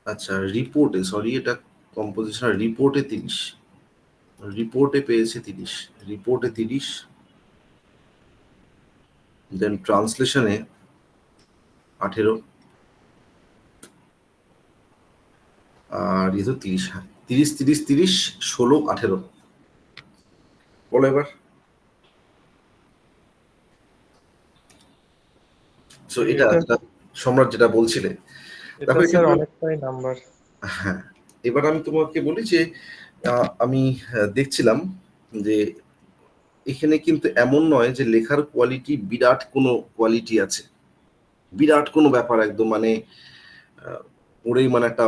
আচ্ছা, রিপোর্টে, সরি, এটা কম্পোজিশন রিপোর্টে 30, রিপোর্টে পেয়েছে 30, রিপোর্টে 30, দেন ট্রান্সলেশনে 18, আর এই তো 30, হ্যাঁ, 30, 30, 30, 16, 18, বলো এবার। সো এটা এটা যেটা সম্রাট যেটা বলছিলে, এটা দেখো স্যার এখানে, অনেকটাই নাম্বার। হ্যাঁ, এবার আমি তোমাকে বলি যে আমি দেখছিলাম যে এখানে কিন্তু এমন নয় যে লেখার কোয়ালিটি বিরাট কোনো কোয়ালিটি আছে, বিরাট কোনো ব্যাপার একদম, মানে পড়েই মানে একটা,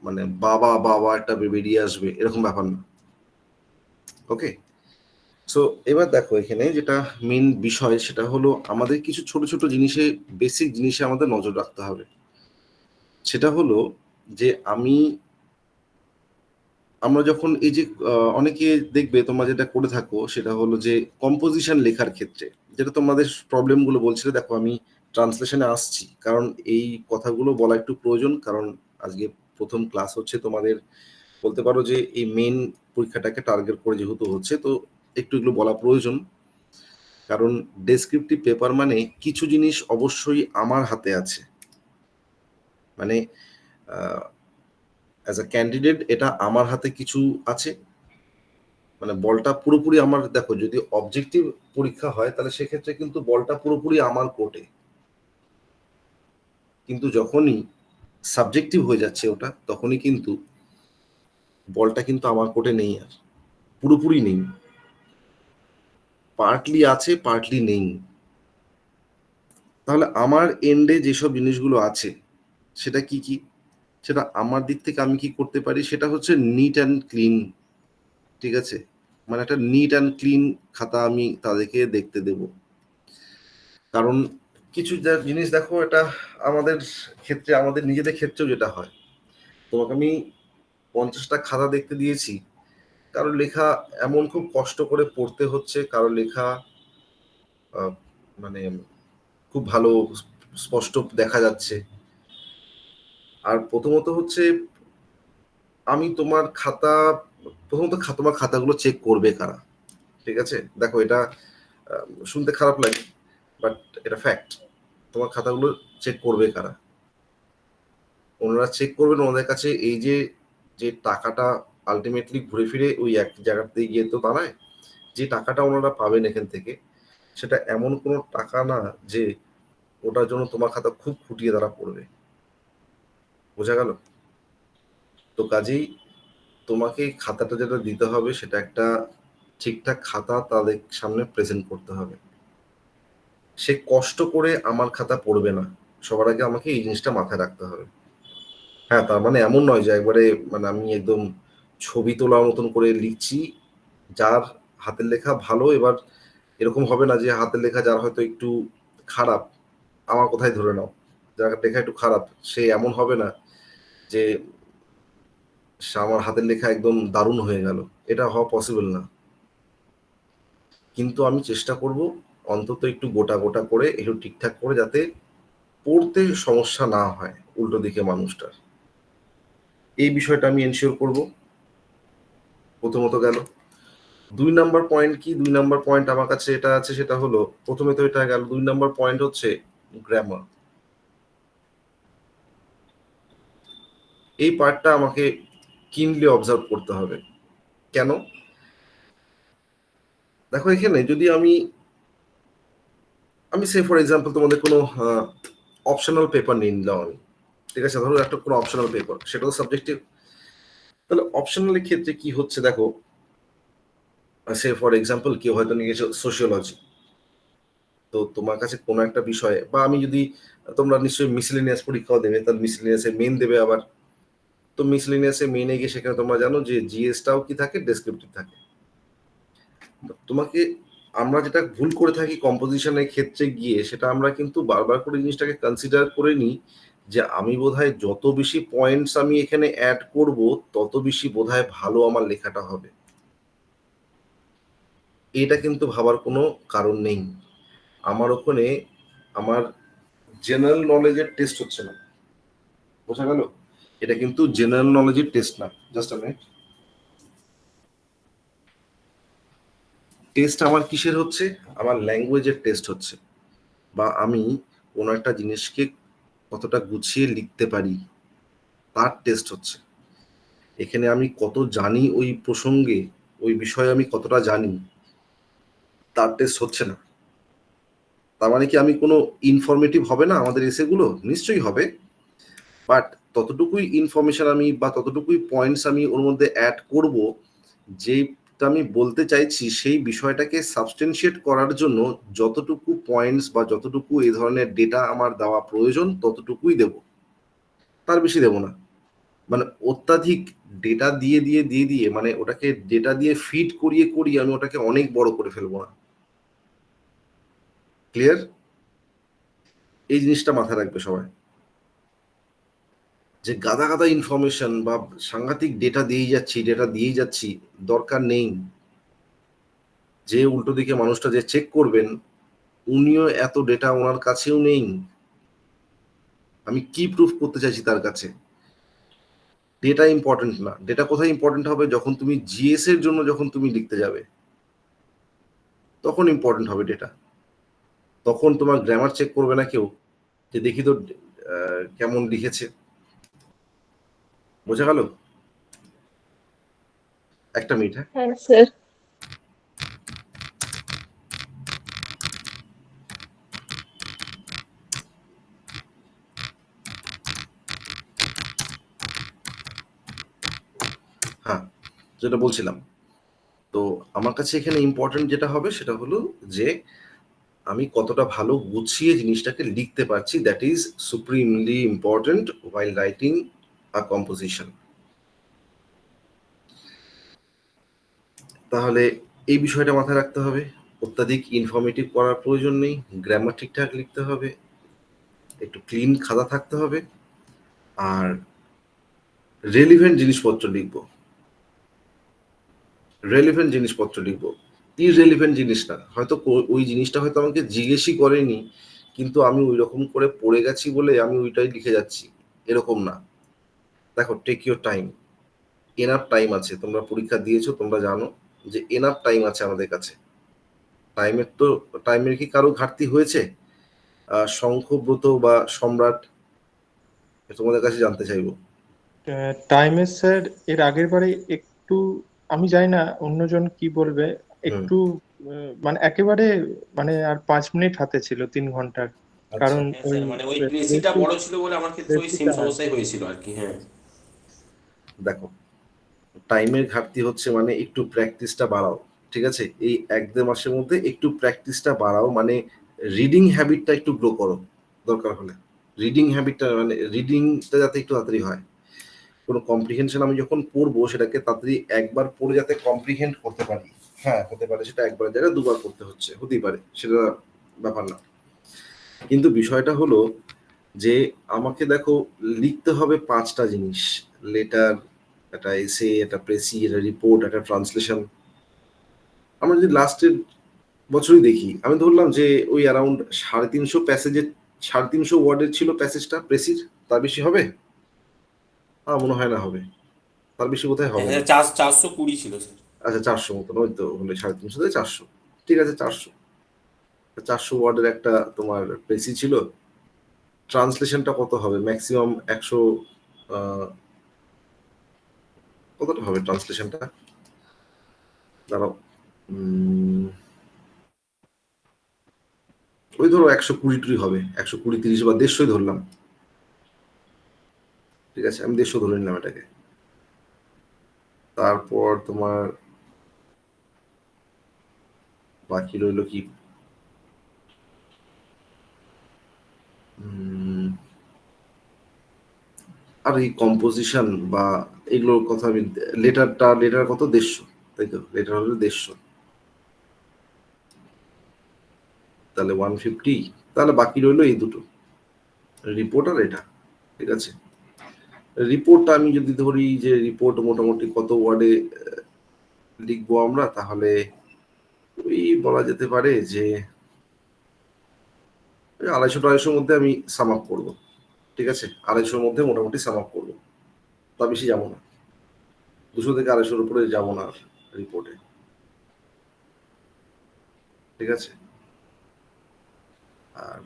মানে বাবা বাবা একটা বেরিয়ে আসবে এরকম ব্যাপার না। ওকে, সো এবার দেখো এখানে যেটা মেন বিষয় সেটা হলো আমাদের কিছু ছোট ছোট জিনিসে, বেসিক জিনিসে আমাদের নজর রাখতে হবে। সেটা হলো যে আমরা যখন এই যে অনেকে দেখবে তোমরা যেটা করে থাকো সেটা হলো যে কম্পোজিশন লেখার ক্ষেত্রে যেটা তোমাদের প্রবলেমগুলো বলছিলে, দেখো আমি ট্রান্সলেশনে আসছি কারণ এই কথাগুলো বলা একটু প্রয়োজন, কারণ আজকে প্রথম ক্লাস হচ্ছে তোমাদের, বলতে পারো যে এই মেন পরীক্ষাটাকে টার্গেট করে যেহেতু হচ্ছে, তো একটু এগুলো বলা প্রয়োজন। কারণ ডেসক্রিপটিভ পেপার মানে কিছু জিনিস অবশ্যই আমার হাতে আছে, মানে অ্যাজ আ ক্যান্ডিডেট এটা আমার হাতে কিছু আছে, মানে বলটা পুরোপুরি আমার, দেখো যদি অবজেক্টিভ পরীক্ষা হয় তাহলে সেক্ষেত্রে কিন্তু বলটা পুরোপুরি আমার কোর্টে, কিন্তু যখনই সাবজেক্টিভ হয়ে যাচ্ছে ওটা তখনই কিন্তু বলটা কিন্তু আমার কোর্টে নেই, আর পুরোপুরি নেই, পার্টলি আছে পার্টলি নেই। তাহলে আমার এন্ডে যেসব জিনিসগুলো আছে সেটা কি কি, সেটা আমার দিক থেকে আমি কি করতে পারি, সেটা হচ্ছে নিট অ্যান্ড ক্লিন। ঠিক আছে, মানে একটা নিট অ্যান্ড ক্লিন খাতা আমি তাদেরকে দেখতে দেব। কারণ কিছু জিনিস দেখো, এটা আমাদের ক্ষেত্রে, আমাদের নিজেদের ক্ষেত্রেও যেটা হয়, তোমাকে আমি 50টা খাতা দেখতে দিয়েছি, কারো লেখা এমন খুব কষ্ট করে পড়তে হচ্ছে, কারো লেখা আহ, মানে খুব ভালো স্পষ্ট দেখা যাচ্ছে। আর প্রথমত হচ্ছে আমি তোমার খাতা, প্রথমত তোমার খাতাগুলো চেক করবে কারা। ঠিক আছে, দেখো এটা শুনতে খারাপ লাগে, বাট এটা ফ্যাক্ট। তোমার খাতাগুলো চেক করবে কারা? ওনারা চেক করবেন ওনাদের কাছে এই যে যে টাকাটা আলটিমেটলি ঘুরে ফিরে ওই এক জায়গাতে গিয়ে তো দাঁড়ায়, যে টাকাটা ওনারা পাবেন এখান থেকে, সেটা এমন কোনো টাকা না যে ওটার জন্য তোমার খাতা খুব খুঁটিয়ে তারা পড়বে। বোঝা গেল? তো কাজেই তোমাকে খাতাটা যেটা দিতে হবে সেটা একটা ঠিকঠাক খাতা তাদের সামনে প্রেজেন্ট করতে হবে। সে কষ্ট করে আমার খাতা পড়বে না, সবার আগে আমাকে এই জিনিসটা মাথায় রাখতে হবে। হ্যাঁ, তার মানে এমন নয় যে একবারে, মানে আমি একদম ছবি তোলার মতন করে লিখছি, যার হাতের লেখা ভালো, এবার এরকম হবে না যে হাতের লেখা যার হয়তো একটু খারাপ, আমার কথাই ধরে নাও, যার লেখা একটু খারাপ সে এমন হবে না যে সে আমার হাতের লেখা একদম দারুণ হয়ে গেল, এটা হওয়া পসিবল না। কিন্তু আমি চেষ্টা করব অন্তত একটু গোটা গোটা করে একটু ঠিকঠাক করে, যাতে পড়তে সমস্যা না হয় উল্টো দিকে মানুষটার, এই বিষয়টা আমি এনশিওর করব। প্রথমত গেল। 2 নাম্বার পয়েন্ট কি, 2 নাম্বার পয়েন্ট আমার কাছে এটা আছে, সেটা হলো, প্রথমে তো এটা গেল, 2 নাম্বার পয়েন্ট হচ্ছে গ্রামার। এই পার্টটা আমাকে কিনলি অবজার্ভ করতে হবে। কেন? দেখো এখানে যদি আমি আমি সে ফর এক্সাম্পল তোমাদের কোনো অপশনাল পেপার নিয়ে নিলাম আমি, ঠিক আছে, ধরো একটা কোনো অপশনাল পেপার, সেটা তো সাবজেক্টিভ। তাহলে অপশনালের ক্ষেত্রে কি হচ্ছে দেখো, সে ফর এক্সাম্পল কেউ হয়তো নিয়ে গেছে সোশিওলজি, তো তোমার কাছে কোনো একটা বিষয়ে, বা আমি যদি, তোমরা নিশ্চয়ই মিসলেনিয়াস পরীক্ষাও দেবে, তাহলে মিসলেনিয়াসে মেন দেবে আবার, তো মিসলেনিয়াসে মেনে গিয়ে সেখানে তোমরা জানো যে জিএসটাও কি থাকে, ডেসক্রিপটিভ থাকে। তোমাকে, আমরা যেটা ভুল করে থাকি কম্পোজিশনের ক্ষেত্রে গিয়ে, সেটা আমরা কিন্তু বারবার করে জিনিসটাকে কনসিডার করে নিই যে আমি বোধহয় যত বেশি পয়েন্টস আমি এখানে অ্যাড করব তত বেশি বোধহয় ভালো আমার লেখাটা হবে। এটা কিন্তু ভাবার কোনো কারণ নেই। আমার ওখানে আমার জেনারেল নলেজের টেস্ট হচ্ছে না। বোঝা গেল? এটা কিন্তু জেনারেল নলেজের টেস্ট না। Just a minute. টেস্ট আমার কিসের হচ্ছে? আমার ল্যাঙ্গুয়েজের টেস্ট হচ্ছে, বা আমি কোনো একটা জিনিসকে কতটা গুছিয়ে লিখতে পারি তার টেস্ট হচ্ছে। এখানে আমি কত জানি ওই প্রসঙ্গে, ওই বিষয়ে আমি কতটা জানি তার টেস্ট হচ্ছে না। তার মানে কি আমি কোনো ইনফরমেটিভ হবে না আমাদের এসেগুলো? নিশ্চয়ই হবে, বাট ততটুকুই ইনফরমেশন আমি বা ততটুকুই পয়েন্টস আমি ওর মধ্যে অ্যাড করব, যেটা আমি বলতে চাইছি সেই বিষয়টাকে সাবস্টেনশিয়েট করার জন্য যতটুকু পয়েন্টস বা যতটুকু এই ধরনের ডেটা আমার দেওয়া প্রয়োজন ততটুকুই দেব, তার বেশি দেব না। মানে অত্যাধিক ডেটা দিয়ে দিয়ে দিয়ে দিয়ে মানে ওটাকে ডেটা দিয়ে ফিড করিয়ে করিয়ে আমি ওটাকে অনেক বড় করে ফেলবো না। ক্লিয়ার? এই জিনিসটা মাথায় রাখবে সবাই, যে গাদা গাদা ইনফরমেশন বা সাংঘাতিক ডেটা দিয়েই যাচ্ছি, দরকার নেই। যে উল্টো দিকে মানুষটা যে চেক করবেন উনিও এত ডেটা ওনার কাছেও নেই। আমি কি প্রুফ করতে চাইছি তার কাছে? ডেটা ইম্পর্টেন্ট না। ডেটা কোথায় ইম্পর্টেন্ট হবে? যখন তুমি জিএস এর জন্য যখন তুমি লিখতে যাবে তখন ইম্পর্টেন্ট হবে ডেটা। তখন তোমার গ্রামার চেক করবে না কেউ, যে দেখি তো কেমন লিখেছে। বোঝা গেল? একটা মিনিট, হ্যাঁ। হ্যাঁ স্যার। হ্যাঁ, যেটা বলছিলাম, তো আমার কাছে এখানে ইম্পর্টেন্ট যেটা হবে সেটা হলো যে আমি কতটা ভালো গুছিয়ে জিনিসটাকে লিখতে পারছি, that is supremely important while writing a composition. তাহলে এই বিষয়টা মাথায় রাখতে হবে, অত্যাধিক ইনফরমেটিভ করার প্রয়োজন নেই, গ্রামার ঠিকঠাক লিখতে হবে, একটু ক্লিন খাতা থাকতে হবে, আর রেলিভেন্ট জিনিসপত্র লিখবো। রেলিভেন্ট জিনিসপত্র লিখবো, ইররেলিভেন্ট জিনিস না। হয়তো ওই জিনিসটা হয়তো আমাকে জিজ্ঞেসই করেনি, কিন্তু আমি ওই রকম করে পড়ে গেছি বলে আমি ওইটাই লিখে যাচ্ছি, এরকম না। দেখো, take your time. Enough time আছে, তোমরা পরীক্ষা দিয়েছো, তোমরা জানো যে এনাফ টাইম আছে আমাদের কাছে। টাইমের তো, টাইমের কি কারো ঘাটতি হয়েছে? শঙ্খব্রত বা সম্রাট, তোমাদের কাছে জানতে চাইবো। টাইমের স্যার এর আগের বারে একটু, আমি জানি না অন্যজন কি বলবে, হুম। একটু মানে একেবারে মানে আর 5 মিনিট হাতে ছিল 3 ঘন্টার। আচ্ছা। কারণ হ্যাঁ ওই স্যার, মানে ওই প্রেসিটা প্রেসি বড় ছিল বলে আমার ক্ষেত্রে ওই সেম প্রেসিটা সমস্যাই হয়েছিল আর কি। হ্যাঁ দেখো, টাইমের ঘাটতি হচ্ছে মানে একটু প্র্যাকটিসটা বাড়াও। ঠিক আছে, এই 1-1.5 মাসের মধ্যে একটু প্র্যাকটিসটা বাড়াও, মানে রিডিং হ্যাবিটটা একটু গ্রো করো দরকার হলে। রিডিং হ্যাবিটটা মানে রিডিংটা যাতে একটু তাড়াতাড়ি হয়। কোনো কম্প্রিহেনশন আমি যখন পড়বো সেটাকে তাড়াতাড়ি একবার পড়ে যাতে কম্প্রিহেন্ড করতে পারি। হ্যাঁ, হতে পারে সেটা একবারের জায়গায় দুবার পড়তে হচ্ছে, হতেই পারে, সেটা ব্যাপার না। কিন্তু বিষয়টা হলো যে আমাকে দেখো লিখতে হবে 5টা জিনিস: লেটার, একটা এসে, একটা প্রেসি, একটা রিপোর্ট, একটা ট্রান্সলেশন। আমরা যদি লাস্টের বছরই দেখি, আমি ধরলাম যে ওই অ্যারাউন্ড 350 প্যাসেজের, 350 ওয়ার্ডের ছিল প্যাসেজটা প্রেসির। তার বেশি হবে? আমার মনে হয় না হবে। তার বেশি কোথায় হ্যাঁ হবে না। হ্যাঁ, 420 ছিল স্যার। আচ্ছা, 400 মতন, ওই তো হলে 350 থেকে 400। ঠিক আছে, 400, 400 ওয়ার্ডের একটা তোমার প্রেসি ছিল। ট্রান্সলেশনটা কত হবে? ম্যাক্সিমাম 100। কতটা হবে ট্রান্সলেশনটা? দাঁড়াও, ওই ধরো 120 টুরি হবে, 120, 30 বা 150 ধরলাম। ঠিক আছে, আমি 150 ধরে নিলাম এটাকে। তারপর তোমার বাকি রইলো কি? উম, আর এই কম্পোজিশন বা এগুলোর কথা আমি, লেটার কত? 150, তাই তো? লেটার হলো 150, তাহলে 150। তাহলে বাকি রইলো এই দুটো, রিপোর্ট আর এটা। ঠিক আছে, রিপোর্টটা আমি যদি ধরি যে রিপোর্ট মোটামুটি কত ওয়ার্ডে লিখবো আমরা, তাহলে ওই বলা যেতে পারে যে 250-250 মধ্যে আমি সাম আপ করবো। ঠিক আছে, 250-র মধ্যে মোটামুটি সাম আপ করবো। তা বেশি যাবো না, 200 থেকে 250 উপরে যাবো না রিপোর্টে, ঠিক আছে। আর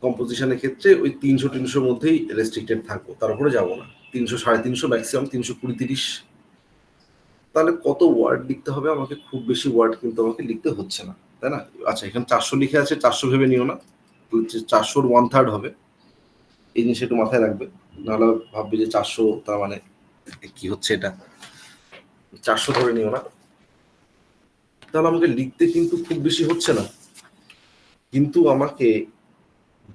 কম্পোজিশনের ক্ষেত্রে ওই 300-300 মধ্যেই রেস্ট্রিক্টেড থাকবো, তার উপরে যাবো না। 300, 350, ম্যাক্সিমাম 320-30। তাহলে কত ওয়ার্ড লিখতে হবে আমাকে? খুব বেশি ওয়ার্ড কিন্তু আমাকে লিখতে হচ্ছে না, তাই না? আচ্ছা, এখানে 400 লিখে আছে, 400 ভেবে নিও না, 400-র 1/3 হবে। এই জিনিস একটু মাথায় রাখবে, নাহলে ভাববে যে 400 তার মানে কি হচ্ছে এটা। 400 ধরে নিও না, তাহলে আমাকে লিখতে কিন্তু খুব বেশি হচ্ছে না, কিন্তু আমাকে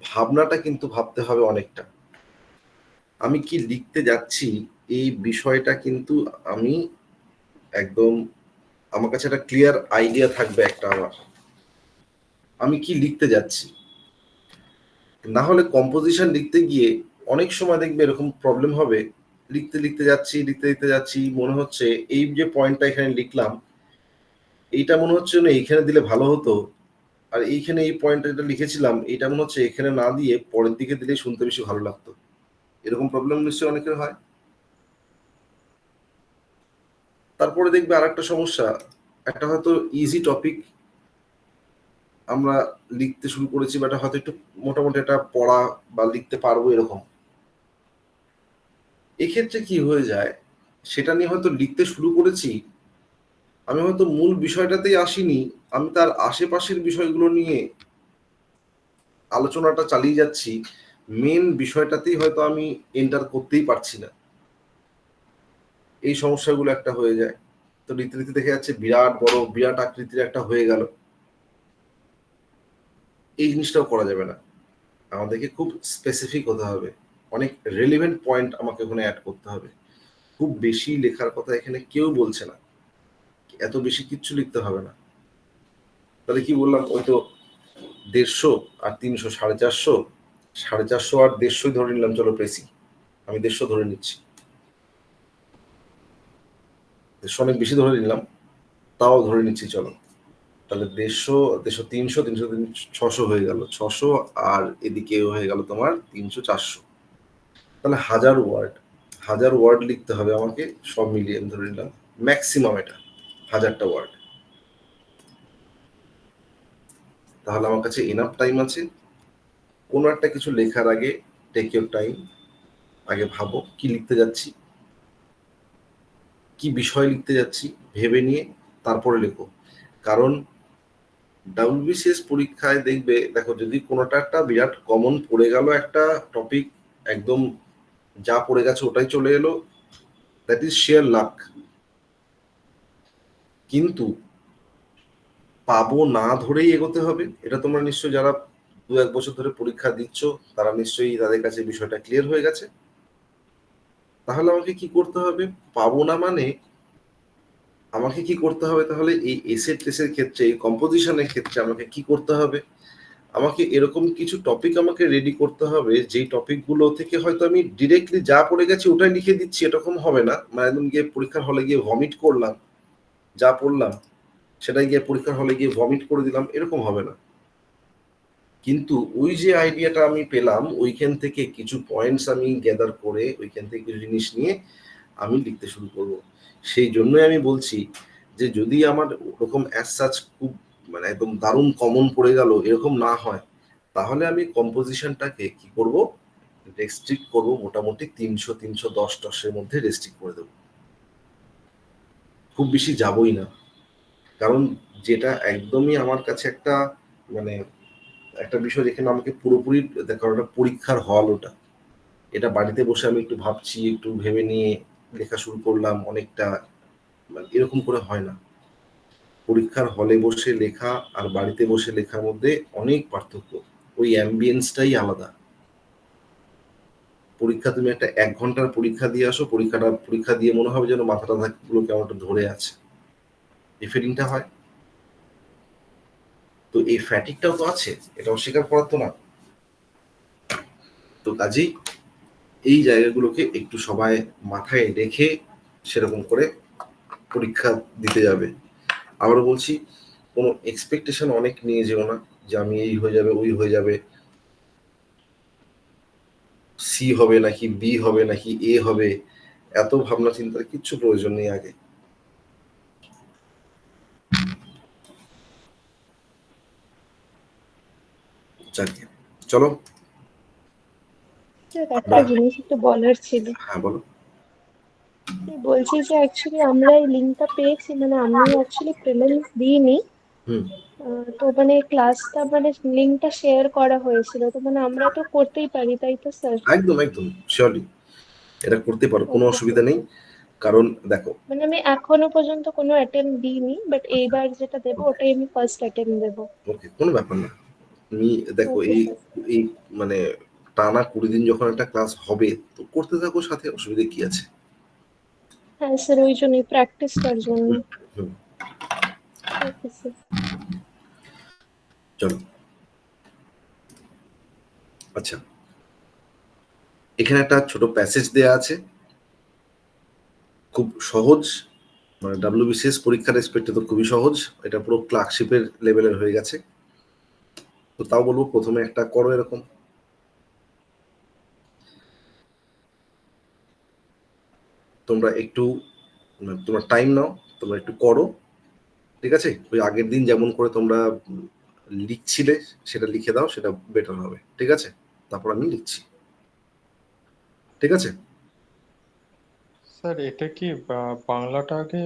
ভাবনাটা কিন্তু ভাবতে হবে অনেকটা। আমি কি লিখতে যাচ্ছি এই বিষয়টা কিন্তু আমি একদম, আমার কাছে একটা ক্লিয়ার আইডিয়া থাকবে একটা আমার, আমি কি লিখতে যাচ্ছি। না হলে কম্পোজিশন লিখতে গিয়ে অনেক সময় দেখবে এরকম প্রবলেম হবে, লিখতে যাচ্ছি মনে হচ্ছে এই যে পয়েন্টটা এখানে লিখলাম, এইটা মনে হচ্ছে না এইখানে দিলে ভালো হতো, আর এইখানে এই পয়েন্টটা যেটা লিখেছিলাম এটা মনে হচ্ছে এখানে না দিয়ে পরের দিকে দিলে শুনতে বেশি ভালো লাগতো। এরকম প্রবলেম নিশ্চয়ই অনেকের হয়। তারপরে দেখবে আর একটা সমস্যা, একটা হয়তো ইজি টপিক আমরা লিখতে শুরু করেছি, বা এটা হয়তো একটু মোটামুটি এটা পড়া বা লিখতে পারবো এরকম, এক্ষেত্রে কি হয়ে যায়, সেটা নিয়ে হয়তো লিখতে শুরু করেছি, আমি হয়তো মূল বিষয়টাতেই আসিনি, আমি তার আশেপাশের বিষয়গুলো নিয়ে আলোচনাটা চালিয়ে যাচ্ছি, মেন বিষয়টাতেই হয়তো আমি এন্টার করতেই পারছি না। এই সমস্যাগুলো একটা হয়ে যায়। তো রীতিনীতি দেখে যাচ্ছে বিরাট বড় বিরাট আকৃতির একটা হয়ে গেল, এই জিনিসটাও করা যাবে না। আমাদেরকে খুব স্পেসিফিক হতে হবে, অনেক রেলিভেন্ট পয়েন্ট আমাকে ওখানে অ্যাড করতে হবে। খুব বেশি লেখার কথা এখানে কেউ বলছে না, এত বেশি কিচ্ছু লিখতে হবে না। তাহলে কি বললাম, ওই তো 150 আর 300, 450, 450 আর 150 ধরে নিলাম, চলো প্রেসি, আমি 150 ধরে নিচ্ছি, 150 অনেক বেশি ধরে নিলাম, তাও ধরে নিচ্ছি চলো। তাহলে 150, 150, 300, 300, 600 হয়ে গেল, 600, আর এদিকে হয়ে গেল তোমার 300, 400। তাহলে 1000 ওয়ার্ড, 1000 ওয়ার্ড লিখতে হবে আমাকে, সব মিলিয়ে আমি ধরে নিলাম ম্যাক্সিমাম এটা 1000টা ওয়ার্ড। তাহলে আমার কাছে এনাফ টাইম আছে। কোনো একটা কিছু লেখার আগে টেক ইউর টাইম, আগে ভাবো কি লিখতে যাচ্ছি, কি বিষয় লিখতে যাচ্ছি, ভেবে নিয়ে তারপরে লেখো। কারণ ডাব্লিউবিসিএস পরীক্ষায় দেখবে, দেখো যদি কোনোটা একটা বিরাট কমন পড়ে গেল, একটা টপিক একদম যা পড়ে গেছে ওটাই চলে এলো, দ্যাট ইজ শেয়ার লাক। কিন্তু পাবো না ধরেই এগোতে হবে, এটা তোমরা নিশ্চয়ই যারা 2-1 বছর ধরে পরীক্ষা দিচ্ছ তারা নিশ্চয়ই তাদের কাছে বিষয়টা ক্লিয়ার হয়ে গেছে। তাহলে আমাকে কি করতে হবে, পাবো না মানে আমাকে কি করতে হবে, তাহলে এই এসে টেসের ক্ষেত্রে, এই কম্পোজিশনের ক্ষেত্রে আমাকে কি করতে হবে, আমাকে এরকম কিছু টপিক আমাকে রেডি করতে হবে, যেই টপিকগুলো থেকে হয়তো আমি ডিরেক্টলি যা পড়ে গেছি ওটাই লিখে দিচ্ছি, এরকম হবে না। মানে একদম গিয়ে পরীক্ষার হলে গিয়ে ভমিট করলাম, যা পড়লাম সেটাই গিয়ে পরীক্ষার হলে গিয়ে ভমিট করে দিলাম, এরকম হবে না। কিন্তু ওই যে আইডিয়াটা আমি পেলাম, ওইখান থেকে কিছু পয়েন্টস আমি গ্যাদার করে, ওইখান থেকে কিছু জিনিস নিয়ে আমি লিখতে শুরু করব। সেই জন্যই আমি বলছি যে যদি আমার ওরকম অ্যাজ সাচ খুব মানে একদম দারুণ কমন পড়ে গেল এরকম না হয়, তাহলে আমি কম্পোজিশনটাকে কি করব, রেস্ট্রিক্ট করব, মোটামুটি 300-310 মধ্যে রেস্ট্রিক্ট করে দেবো, খুব বেশি যাবই না। কারণ যেটা একদমই আমার কাছে একটা মানে একটা বিষয়, যেখানে আমাকে পুরোপুরি, কারণ একটা পরীক্ষার হল ওটা, এটা বাড়িতে বসে আমি একটু ভাবছি, একটু ভেবে নিয়ে লেখা শুরু করলাম অনেকটা, মানে এরকম করে হয় না। পরীক্ষার হলে বসে লেখা আর বাড়িতে বসে লেখার মধ্যে অনেক পার্থক্য, ওই অ্যাম্বিয়েন্সটাই আলাদা। পরীক্ষা তুমি একটা 1 ঘন্টার পরীক্ষা দিয়ে আসো, পরীক্ষা দিয়ে মনে হবে যেন মাথাটা গুলো কেমন একটা ধরে আছে, এই ফিলিংটা হয়। তো এই ফ্যাটিকটাও তো আছে, এটা অস্বীকার করার তো না। তো কাজেই এই জায়গাগুলোকে একটু সবাই মাথায় রেখে সেরকম করে পরীক্ষা দিতে যাবে। আবারও বলছি, কোনো এক্সপেকটেশন অনেক নিয়ে যেও না যে আমি এই হয়ে যাবে ওই হয়ে যাবে। সি হবে নাকি বি হবে নাকি এ হবে, এত ভাবনা চিন্তার কিচ্ছু প্রয়োজন নেই আগে। যাকে চলো স্যার একটা জিনিস একটু বলার ছিল। হ্যাঁ বলো। বলছি যে অ্যাকচুয়ালি আমরা এই লিঙ্কটা পেয়েছি, মানে আমি অ্যাকচুয়ালি প্রিলিমস দিইনি। হুম তো মানে ক্লাসটা মানে লিঙ্কটা শেয়ার করা হয়েছিল, তো মানে আমরা তো করতেই পারি তাই তো স্যার? একদম একদম শিওরলি এটা করতে পারো, কোনো ওকে অসুবিধা নেই। কারণ দেখো, মানে আমি এখনো পর্যন্ত কোনো অ্যাটেম্প দিইনি, বাট এইবার যেটা দেবো ওটাই আমি ফার্স্ট অ্যাটেম্প দেবো। ওকে কোনো ব্যাপার না। তুমি দেখো ওকে এই স্যার। এই মানে টানা 20 দিন যখন একটা ক্লাস হবে তো করতে থাকো, সাথে অসুবিধা কি আছে? হ্যাঁ স্যার, ওই জন্যই প্র্যাকটিসটার জন্য। হুম, ওকে স্যার। চলো আচ্ছা, এখানে একটা ছোট প্যাসেজ দেয়া আছে, খুব সহজ, মানে WBCS পরীক্ষার রেসপেক্টে তো খুবই সহজ, এটা পুরো ক্লার্কশিপের লেভেলের হয়ে গেছে। তো তাও বলবো প্রথমে একটা করো এরকম, তোমরা একটু তোমরা টাইম নাও, তোমরা একটু করো, ঠিক আছে? ওই আগের দিন যেমন করে তোমরা লিখছিলে সেটা লিখে দাও, সেটা বেটার হবে, ঠিক আছে? তারপর আমি লিখছি, ঠিক আছে? স্যার এটা কি বাংলাটা আগে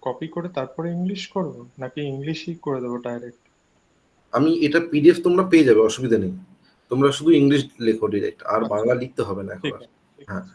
কপি করে তারপরে ইংলিশ করব, নাকি ইংলিশই করে দেবো ডাইরেক্ট? আমি এটা PDF তোমরা পেয়ে যাবে, অসুবিধা নেই। তোমরা শুধু ইংলিশ লেখো ডিরেক্ট, আর আচ্ছা বাংলা লিখতে হবে না এখন ঠিক আর। আছে, ঠিক হ্যাঁ আছে।